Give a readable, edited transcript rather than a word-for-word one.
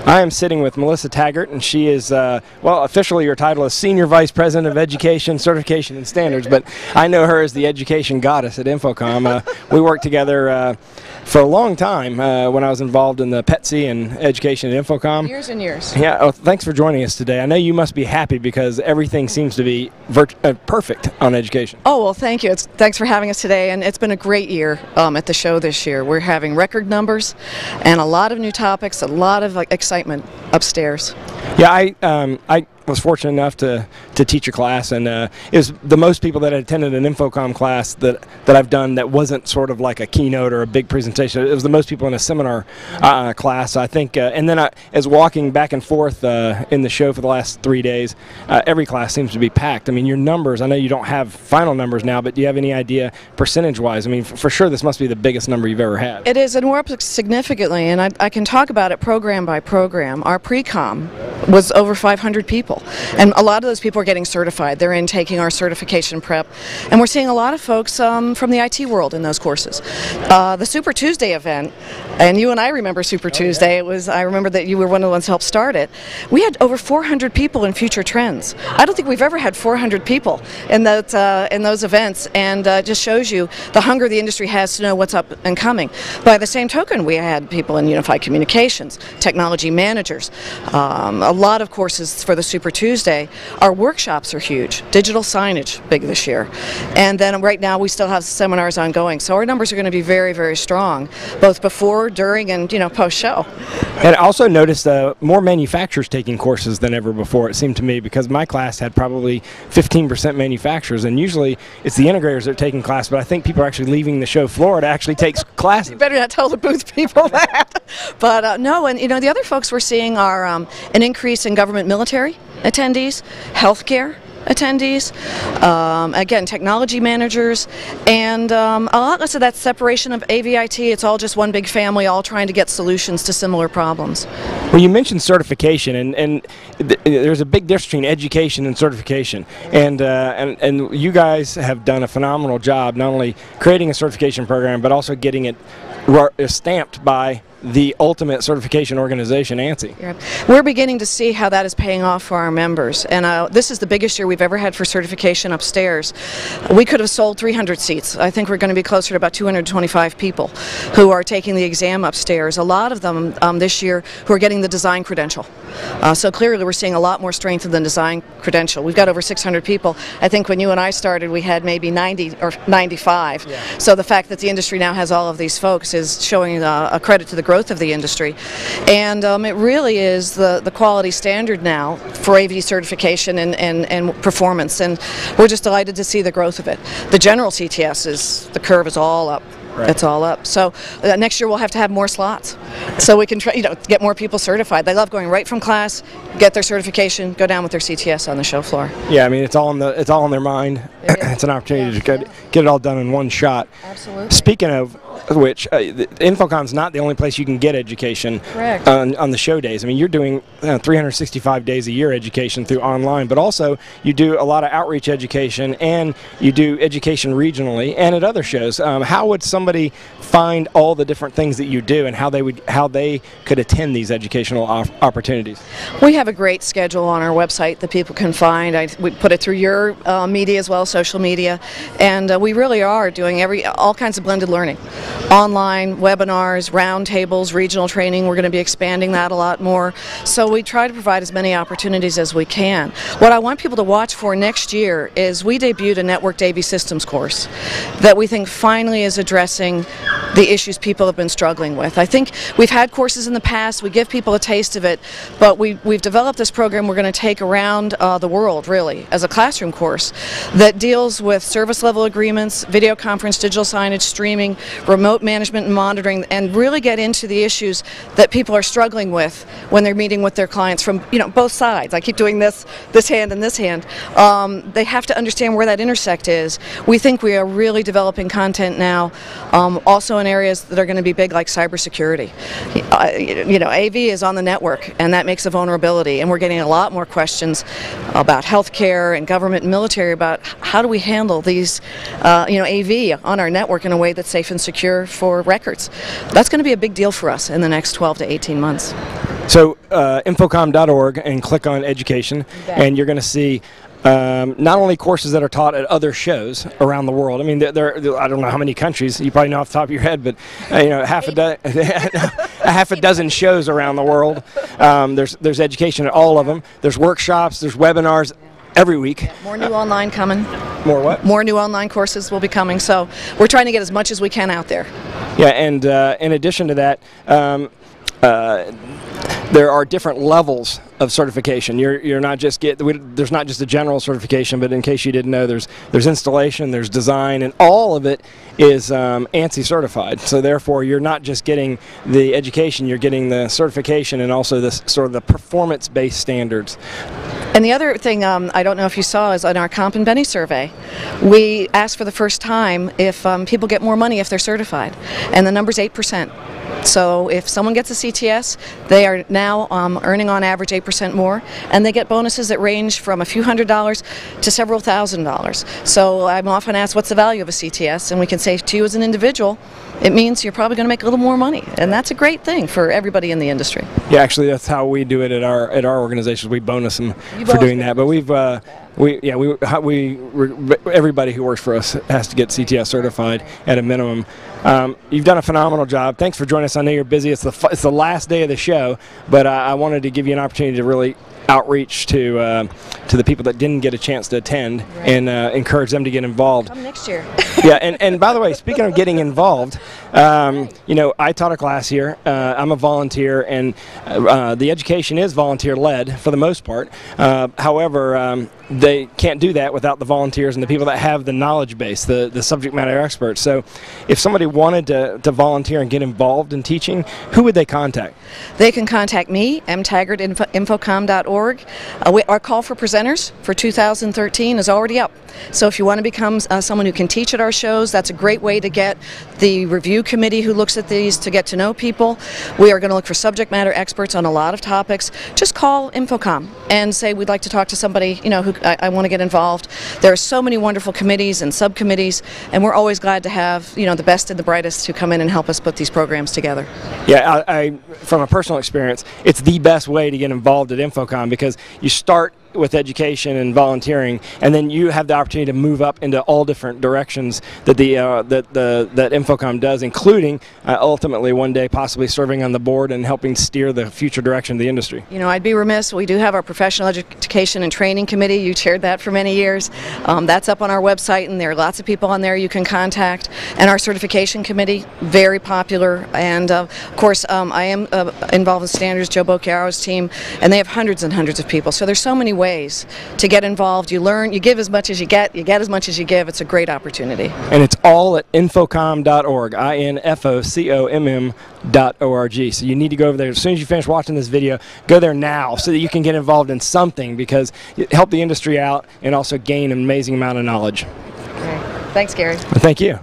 I am sitting with Melissa Taggart, and she is, well, officially your title is Senior Vice President of Education, Certification, and Standards, but I know her as the education goddess at Infocom. We worked together for a long time when I was involved in the PETC and education at Infocom. Years and years. Yeah, oh, thanks for joining us today. I know you must be happy because everything seems to be perfect on education. Oh, well, thank you. Thanks for having us today, and it's been a great year at the show this year. We're having record numbers and a lot of new topics, a lot of excitement upstairs. Yeah, I was fortunate enough to teach a class, and it was the most people that had attended an Infocom class that I've done that wasn't sort of like a keynote or a big presentation. It was the most people in a seminar class, I think. And then as walking back and forth in the show for the last 3 days, every class seems to be packed. I mean, your numbers, I know you don't have final numbers now, but do you have any idea percentage-wise? I mean, for sure this must be the biggest number you've ever had. It is, and we're up significantly, and I can talk about it program by program. Our pre-com was over 500 people. And a lot of those people are getting certified. They're in taking our certification prep. And we're seeing a lot of folks from the IT world in those courses. The Super Tuesday event, and you and I remember Super Tuesday. I remember that you were one of the ones who helped start it. We had over 400 people in Future Trends. I don't think we've ever had 400 people in those events, and it just shows you the hunger the industry has to know what's up and coming. By the same token, we had people in Unified Communications, technology managers, a lot of courses for the Super Tuesday. Our workshops are huge. Digital signage, big this year. And then right now we still have seminars ongoing. So our numbers are going to be very, very strong, both before, during, and post-show. And I also noticed more manufacturers taking courses than ever before, it seemed to me, because my class had probably 15% manufacturers, and usually it's the integrators that are taking class, but I think people are actually leaving the show floor to actually take classes. You better not tell the booth people that. But no, and the other folks we're seeing are an increase in government military attendees, healthcare attendees, again, technology managers, and a lot less of that separation of AV/IT. It's all just one big family, all trying to get solutions to similar problems. Well, you mentioned certification, and there's a big difference between education and certification, and you guys have done a phenomenal job not only creating a certification program, but also getting it stamped by the ultimate certification organization, ANSI. Yeah. We're beginning to see how that is paying off for our members, and this is the biggest year we've ever had for certification upstairs. We could have sold 300 seats. I think we're going to be closer to about 225 people who are taking the exam upstairs. A lot of them this year who are getting the design credential. So clearly we're seeing a lot more strength in the design credential. We've got over 600 people. I think when you and I started we had maybe 90 or 95. Yeah. So the fact that the industry now has all of these folks is showing a credit to the growth of the industry, and it really is the quality standard now for AV certification and performance, and we're just delighted to see the growth of it. The general CTS the curve is all up. Right. It's all up. So next year we'll have to have more slots, so we can get more people certified. They love going right from class, get their certification, go down with their CTS on the show floor. Yeah, I mean it's all in their mind. It's an opportunity to get it all done in one shot. Absolutely. Speaking of which, Infocom's not the only place you can get education. Correct. On the show days. I mean, you're doing 365 days a year education through online, but also you do a lot of outreach education, and you do education regionally and at other shows. How would somebody find all the different things that you do, and how they could attend these educational opportunities? We have a great schedule on our website that people can find. We put it through your media as well, social media, and we really are doing all kinds of blended learning. Online, webinars, roundtables, regional training. We're going to be expanding that a lot more. So we try to provide as many opportunities as we can. What I want people to watch for next year is we debuted a networked AV systems course that we think finally is addressing the issues people have been struggling with. I think we've had courses in the past, we give people a taste of it, but we've developed this program we're going to take around the world, really, as a classroom course that deals with service level agreements, video conference, digital signage, streaming, remote management and monitoring, and really get into the issues that people are struggling with when they're meeting with their clients from both sides. I keep doing this hand and this hand. They have to understand where that intersect is. We think we are really developing content now, also in areas that are going to be big like cybersecurity. AV is on the network, and that makes a vulnerability, and we're getting a lot more questions about healthcare and government and military about how do we handle these AV on our network in a way that's safe and secure for records. That's going to be a big deal for us in the next 12 to 18 months. So infocom.org and click on education, and you're going to see not only courses that are taught at other shows around the world. I mean, I don't know how many countries. You probably know off the top of your head, but half a dozen shows around the world. There's education at all of them. There's workshops. There's webinars every week. More new online coming. More what? More new online courses will be coming. So we're trying to get as much as we can out there. Yeah, and in addition to that, there are different levels of certification. You're not just there's not just a general certification, but in case you didn't know, there's installation, there's design, and all of it is ANSI certified. So therefore, you're not just getting the education, you're getting the certification and also the sort of the performance-based standards. And the other thing I don't know if you saw is on our Comp and Benny survey, we asked for the first time if people get more money if they're certified, and the number's 8%. So if someone gets a CTS, they are now earning on average 8% more, and they get bonuses that range from a few $100s to several $1,000s. So I'm often asked, what's the value of a CTS? And we can say to you as an individual, it means you're probably going to make a little more money, and that's a great thing for everybody in the industry. Yeah, actually, that's how we do it at our organizations. We bonus them for doing that. But everybody who works for us has to get CTS certified at a minimum. You've done a phenomenal job. Thanks for joining us. I know you're busy. It's the last day of the show, but I wanted to give you an opportunity to really outreach to the people that didn't get a chance to attend, and encourage them to get involved. Come next year. Yeah, and by the way, speaking of getting involved, I taught a class here. I'm a volunteer, and the education is volunteer-led for the most part. However, they can't do that without the volunteers and the people that have the knowledge base, the subject matter experts. So if somebody wanted to volunteer and get involved in teaching, who would they contact? They can contact me, mtaggart@infocom.org. Our call for presenters for 2013 is already up. So if you want to become someone who can teach at our shows, that's a great way to get the review committee who looks at these to get to know people. We are going to look for subject matter experts on a lot of topics. Just call Infocom and say we'd like to talk to somebody, who I want to get involved. There are so many wonderful committees and subcommittees, and we're always glad to have the best and the brightest who come in and help us put these programs together. Yeah, I from a personal experience, it's the best way to get involved at Infocom, because you start with education and volunteering, and then you have the opportunity to move up into all different directions that that Infocom does, including ultimately one day possibly serving on the board and helping steer the future direction of the industry. I'd be remiss. We do have our professional education and training committee. You chaired that for many years. That's up on our website, and there are lots of people on there you can contact. And our certification committee, very popular. And of course, I am involved with Standards, Joe Bocchiaro's team, and they have hundreds and hundreds of people. So there's so many ways to get involved. You learn, you give as much as you get as much as you give. It's a great opportunity. And it's all at infocom.org, infocom.org. So you need to go over there. As soon as you finish watching this video, go there now so that you can get involved in something, because it help the industry out and also gain an amazing amount of knowledge. Okay. Thanks, Gary. Well, thank you.